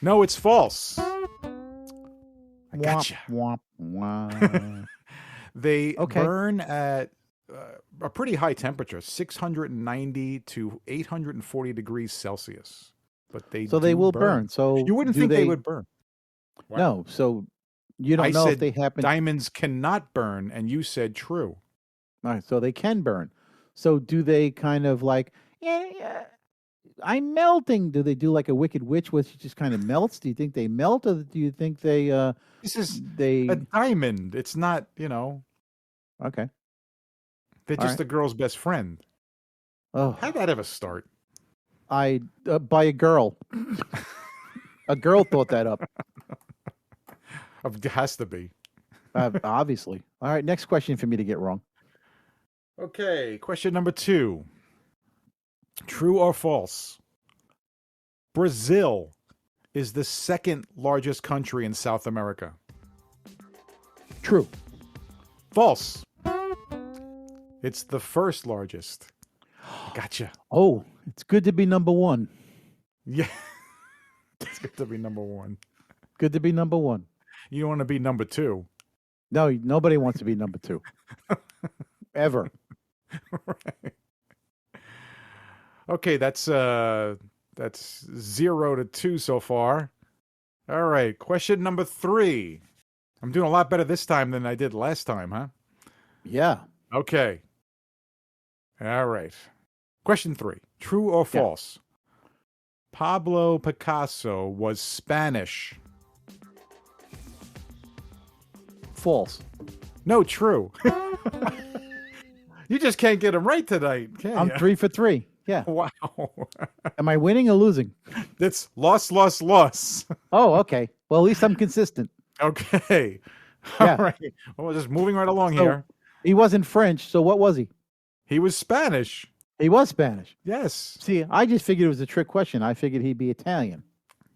No, it's false. I Womp, gotcha. womp, womp. They Okay. burn at a pretty high temperature, 690 to 840 degrees Celsius. But they So they do will burn. So you wouldn't do think they would burn. Wow. No. So you don't I know said if they happen. diamonds cannot burn, and you said true. All right, so they can burn. So do they kind of like, yeah, I'm melting? Do they do like a Wicked Witch, which just kind of melts? Do you think they melt, or do you think they This is they? a diamond. It's not, Okay. they're All just right. a girl's best friend. Oh, How'd that ever start? by a girl. A girl thought that up. It has to be. Obviously. All right. Next question for me to get wrong. Okay, question number 2. True or false? Brazil is the second largest country in South America. True. False. It's the first largest. Gotcha. Oh, it's good to be number one. Yeah. It's good to be number 1. Good to be number one. You don't want to be number 2. No, nobody wants to be number 2. Ever. Right. Okay, that's 0 to 2 so far. All right, question number 3. I'm doing a lot better this time than I did last time, huh? Yeah. Okay. All right. Question 3. True or Yeah. false? Pablo Picasso was Spanish. False. No, true. You just can't get them right tonight, can I'm you? 3 for 3. Yeah. Wow. Am I winning or losing? It's loss, loss, loss. Oh, okay. Well, at least I'm consistent. Okay. Yeah. All right. Well, we're just moving right along So- here. He wasn't French, so what was he? He was Spanish. He was Spanish. Yes. See, I just figured it was a trick question. I figured he'd be Italian.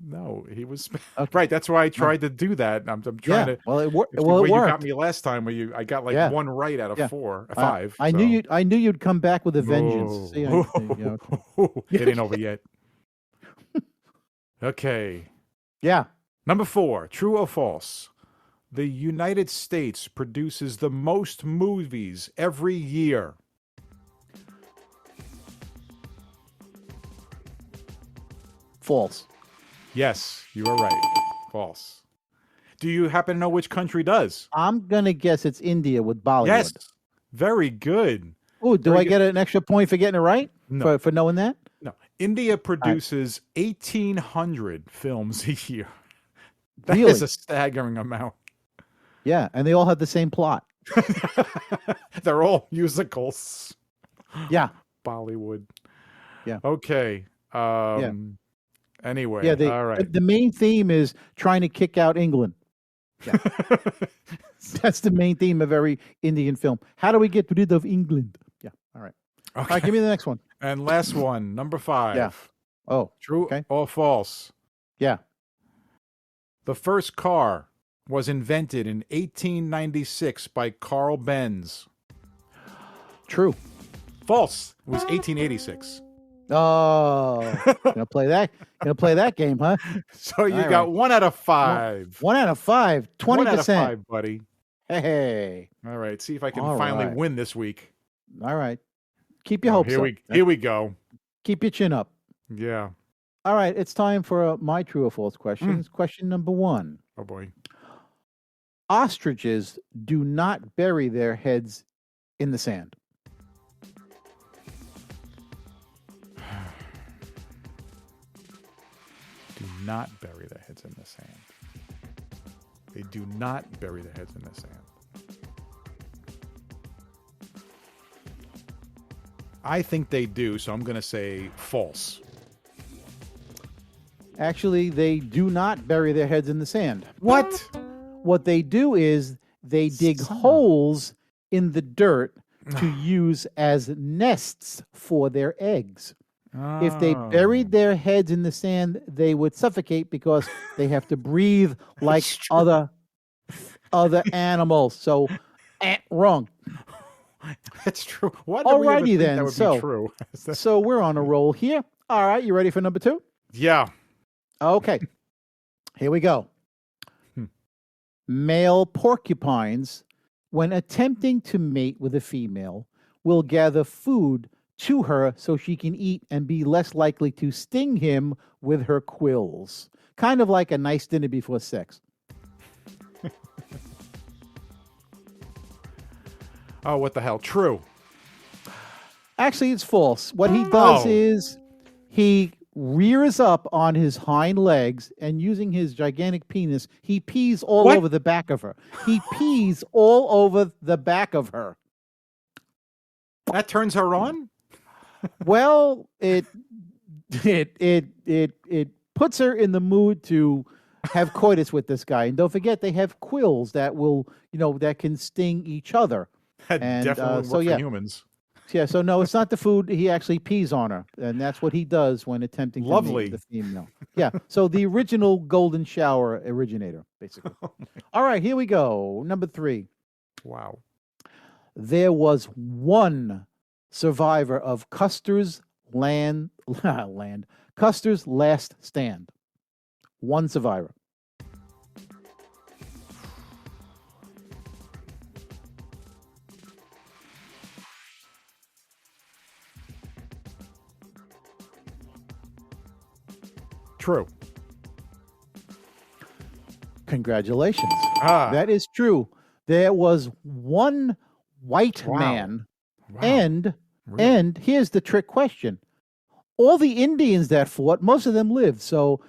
No, he was. Okay. Right. That's why I tried to do that. I'm trying to. Well, it Well, it you got worked. me last time where I got like Yeah. 1 right out of Yeah. 4, I- 5. I knew you'd come back with a vengeance. See, It ain't over yet. Okay. yeah. Number 4. True or false? The United States produces the most movies every year. False. Yes, you are right. False. Do you happen to know which country does? I'm gonna guess it's India with Bollywood. Yes. Very good. Oh, do Very I good. get an extra point for getting it right? No. For knowing that? No. India produces 1,800 films a year. That Really? is a staggering amount. Yeah, and they all have the same plot. They're all musicals. Yeah. Bollywood. Yeah. Okay. Anyway. Yeah. all right. The main theme is trying to kick out England. Yeah. That's the main theme of every Indian film. How do we get rid of England? Yeah. All right. All Okay. right. Give me the next one. And last one, number 5. Yeah. Oh. True Okay. or false? Yeah. The first car was invented in 1896 by Carl Benz. True. False. It was 1886. Oh, gonna play that game, huh? So you All got right. 1 out of 5. 1 out of 5, 20%. 1 out of 5, buddy. Hey, All right. See if I can All finally right. win this week. all right. Keep your Oh, hopes here up. here we go. Keep your chin up. Yeah. All right, it's time for my true or false questions. Question number 1. Oh boy. Ostriches do not bury their heads in the sand. Do not bury their heads in the sand. They do not bury their heads in the sand. I think they do, so I'm going to say false. Actually, they do not bury their heads in the sand. What? What they do is they dig Son. holes in the dirt to use as nests for their eggs. If they buried their heads in the sand, they would suffocate because they have to breathe like other animals. So, wrong. That's true. Why did we ever Alrighty think then. that would be true? So we're on a roll here. All right, you ready for number 2? Yeah. Okay. Here we go. Male porcupines, when attempting to mate with a female, will gather food to her so she can eat and be less likely to sting him with her quills. Kind of like a nice dinner before sex. Oh, what the hell? True. Actually, it's false. What he does is he rears up on his hind legs and using his gigantic penis, he pees all over the back of her. He pees all over the back of her. That turns her on? Well, it puts her in the mood to have coitus with this guy. And don't forget, they have quills that will, that can sting each other. That definitely work for humans. Yeah, so no, it's not the food. He actually pees on her, and that's what he does when attempting to mate the female. Yeah, so the original golden shower originator, basically. All right, here we go. Number 3. Wow. There was one survivor of Custer's Custer's last stand. One survivor. True. Congratulations. That is true. There was one white man. Wow. And here's the trick question. All the Indians that fought, most of them lived. So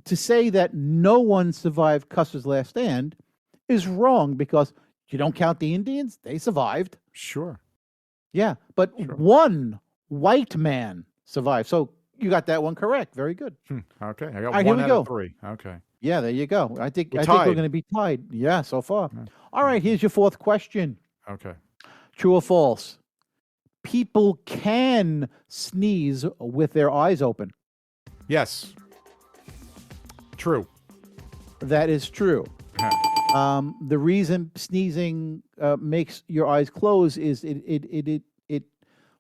to say that no one survived Custer's last stand is wrong because you don't count the Indians. They survived. Sure. Yeah, but one white man survived. So you got that one correct. Very good. Okay, I got right, one out of 3. Okay. Yeah, there you go. I think we're tied. going to be tied. Yeah, so far. All right, here's your 4th question. Okay. True or false? People can sneeze with their eyes open. Yes. True. That is true. The reason sneezing makes your eyes close is it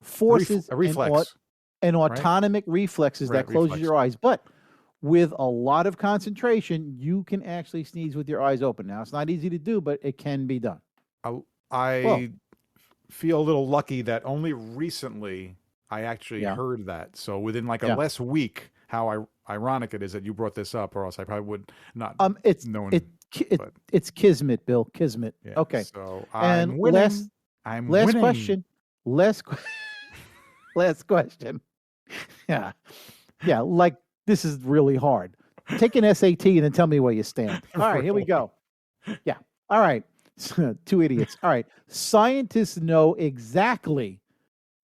forces a reflex. An autonomic reflexes that closes your eyes. But with a lot of concentration, you can actually sneeze with your eyes open. Now, it's not easy to do, but it can be done. I feel a little lucky that only recently I actually heard that. So within like a less week, how ironic it is that you brought this up, or else I probably would not known. It's kismet, Bill. Kismet. Yeah, okay. So and I'm winning. I'm last winning. question. Last question. Yeah. Like this is really hard. Take an SAT and then tell me where you stand. All right, here we go. Yeah. All right. 2 idiots. All right. Scientists know exactly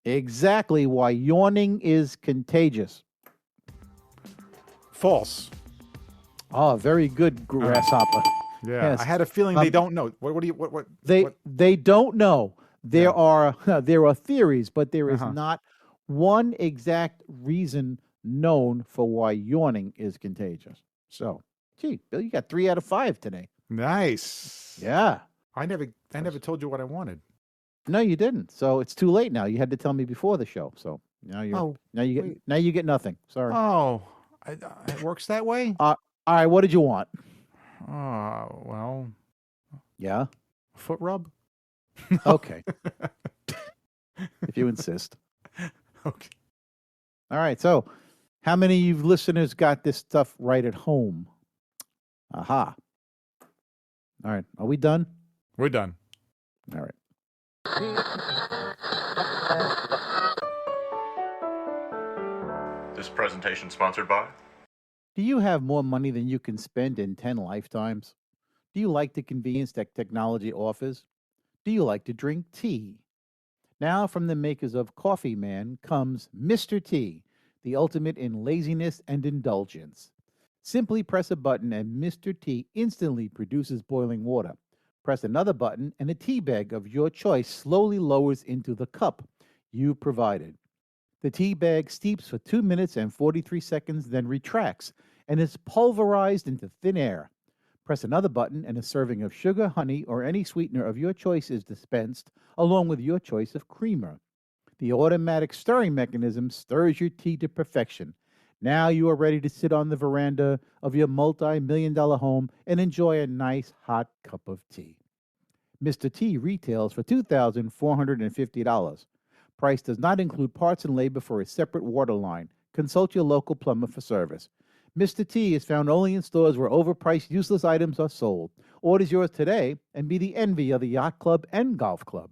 why yawning is contagious. False. Oh, very good, grasshopper. Yeah, Yes. I had a feeling they don't know. What? They don't know. There are theories, but there is not one exact reason known for why yawning is contagious. So, gee, Bill, you got 3 out of 5 today. Nice. Yeah. I never told you what I wanted. No, you didn't. So it's too late now. You had to tell me before the show. So now you get nothing. Sorry. Oh, it works that way. All right. What did you want? Well. Yeah. Foot rub. Okay. If you insist. Okay. All right. So, how many of you listeners got this stuff right at home? Aha. All right. Are we done? We're done. All right. This presentation sponsored by Do you have more money than you can spend in 10 lifetimes? Do you like the convenience that technology offers? Do you like to drink tea? Now, from the makers of Coffee Man comes Mr. T, the ultimate in laziness and indulgence. Simply press a button and Mr. T instantly produces boiling water. Press another button, and a tea bag of your choice slowly lowers into the cup you provided. The tea bag steeps for 2 minutes and 43 seconds, then retracts and is pulverized into thin air. Press another button, and a serving of sugar, honey, or any sweetener of your choice is dispensed, along with your choice of creamer. The automatic stirring mechanism stirs your tea to perfection. Now you are ready to sit on the veranda of your multi-million-dollar home and enjoy a nice hot cup of tea. Mr. T retails for $2,450. Price does not include parts and labor for a separate water line. Consult your local plumber for service. Mr. T is found only in stores where overpriced, useless items are sold. Order yours today and be the envy of the yacht club and golf club.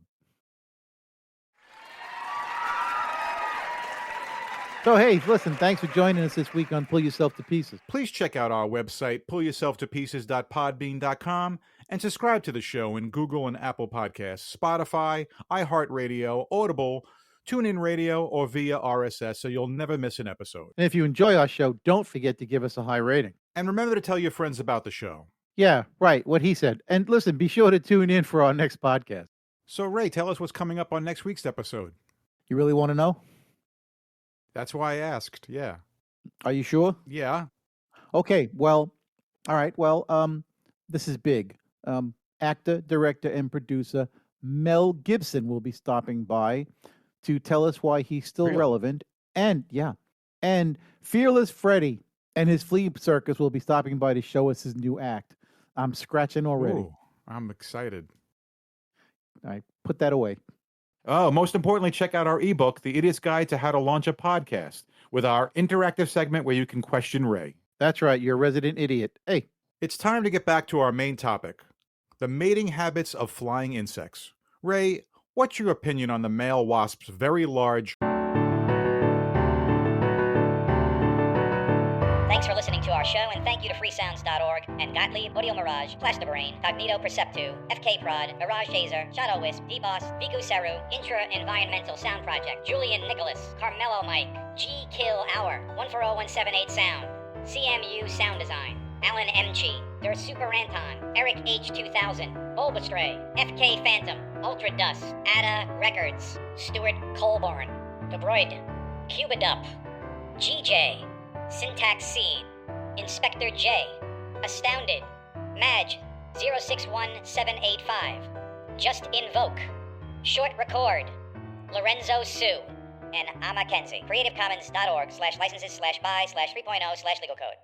So, hey, listen, thanks for joining us this week on Pull Yourself to Pieces. Please check out our website, pullyourselftopieces.podbean.com, and subscribe to the show in Google and Apple Podcasts, Spotify, iHeartRadio, Audible, TuneIn Radio, or via RSS, so you'll never miss an episode. And if you enjoy our show, don't forget to give us a high rating. And remember to tell your friends about the show. Yeah, right, what he said. And listen, be sure to tune in for our next podcast. So, Ray, tell us what's coming up on next week's episode. You really want to know? That's why I asked, yeah. Are you sure? Yeah. Okay, well, all right, well, this is big. Actor, director, and producer Mel Gibson will be stopping by to tell us why he's still relevant. And, and Fearless Freddy and his flea circus will be stopping by to show us his new act. I'm scratching already. Ooh, I'm excited. All right, put that away. Oh, most importantly, check out our ebook, The Idiot's Guide to How to Launch a Podcast, with our interactive segment where you can question Ray. That's right, you're a resident idiot. Hey. It's time to get back to our main topic, the mating habits of flying insects. Ray, what's your opinion on the male wasp's very large... Thanks for listening to our show, and thank you to freesounds.org and Gottlieb, Audio Mirage, Plasterbrain, Cognito Perceptu, FK Prod, Mirage Hazer, Shadow Wisp, DBoss, Viku Seru, Intra Environmental Sound Project, Julian Nicholas, Carmelo Mike, G Kill Hour, 140178 Sound, CMU Sound Design, Alan Mchi, Der Super Anton, Eric H2000, Bulbastray, FK Phantom, Ultra Dust, Ada Records, Stuart Colborn, Debroid, Cubidup, GJ, Syntax Seed, Inspector J, Astounded, Madge 061785, Just Invoke, Short Record, Lorenzo Sue, and Amma Kenzie. CreativeCommons.org/licenses/by/3.0/legal code.